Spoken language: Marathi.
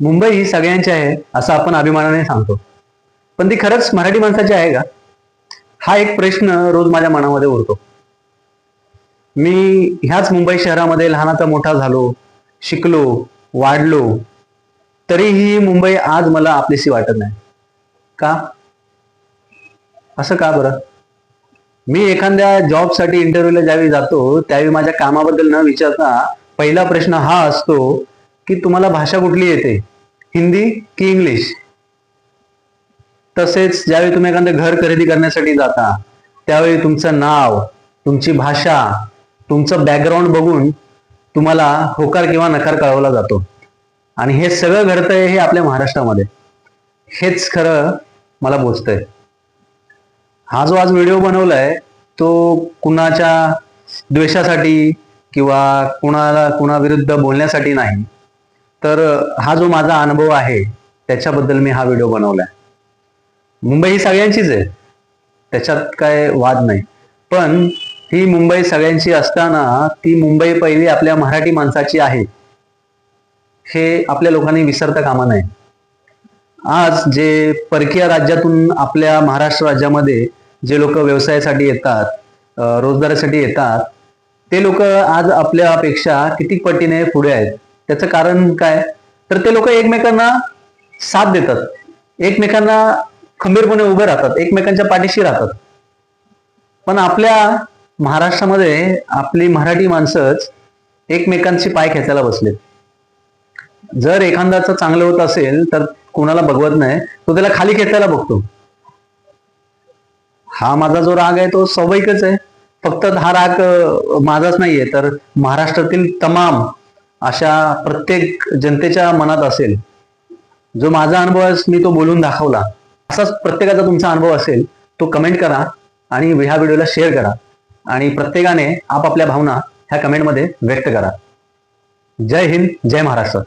मुंबई ही सगळ्यांची आहे असं आपण अभिमानाने सांगतो, पण ती खरंच मराठी माणसाची आहे का? हा एक प्रश्न रोज माझ्या मनामध्ये उरतो. मी ह्याच मुंबई शहरामध्ये लहानाचा मोठा झालो, शिकलो, वाढलो, तरीही मुंबई आज मला आपलीशी वाटत नाही. का? असं का बरं? मी एखाद्या जॉबसाठी इंटरव्ह्यूला ज्यावेळी जातो त्यावेळी माझ्या कामाबद्दल न विचारता पहिला प्रश्न हा असतो की तुम्हाला भाषा कुठली येते, हिंदी की इंग्लिश? तसेच ज्यावेळी तुम्ही एखादं घर खरेदी करण्यासाठी जाता त्यावेळी तुमचं नाव, तुमची भाषा, तुमचं बॅकग्राऊंड बघून तुम्हाला होकार किंवा नकार कळवला जातो. आणि हे सगळं घडतंय हे आपल्या महाराष्ट्रामध्ये. हेच खरं मला बोचतंय. हा जो आज व्हिडिओ बनवलाय तो कुणाच्या द्वेषासाठी किंवा कुणाविरुद्ध बोलण्यासाठी नाही, तर हा जो माझा अनुभव आहे त्याच्याबद्दल मी हा व्हिडिओ बनवलाय. मुंबई ही सगळ्यांचीच आहे, त्याच्यात काय वाद नाही. पण ही मुंबई सगळ्यांची असताना ती मुंबई पहिली आपल्या मराठी माणसाची आहे हे आपल्या लोकांनी विसरता कामा नये. आज जे परकीय राज्यातून आपल्या महाराष्ट्र राज्यामध्ये जे लोक व्यवसायासाठी येतात, रोजगारासाठी येतात, ते लोक आज आपल्यापेक्षा किती पटीने पुढे आहेत. त्याचं कारण काय? तर ते लोक एकमेकांना साथ देतात, एकमेकांना खंबीरपणे उभे राहतात, एकमेकांच्या पाठीशी राहतात. पण आपल्या महाराष्ट्रामध्ये आपली मराठी माणसंच एकमेकांची पाय खेचायला बसलेत. जर एखाद्याचं चांगलं होत असेल तर कुणाला बघवत नाही, तो त्याला खाली खेचायला बघतो. हा माझा जो राग आहे तो स्वाभाविकच आहे. फक्त हा राग माझाच नाहीये, तर महाराष्ट्रातील तमाम अशा प्रत्येक जनतेच्या मनात असेल. जो माझा अनुभव आहे मी तो बोलून दाखवला, असाच प्रत्येकाचा तुमचा अनुभव असेल तो कमेंट करा आणि ह्या व्हिडिओला शेअर करा आणि प्रत्येकाने आपापल्या भावना ह्या कमेंटमध्ये व्यक्त करा. जय हिंद, जय महाराष्ट्र.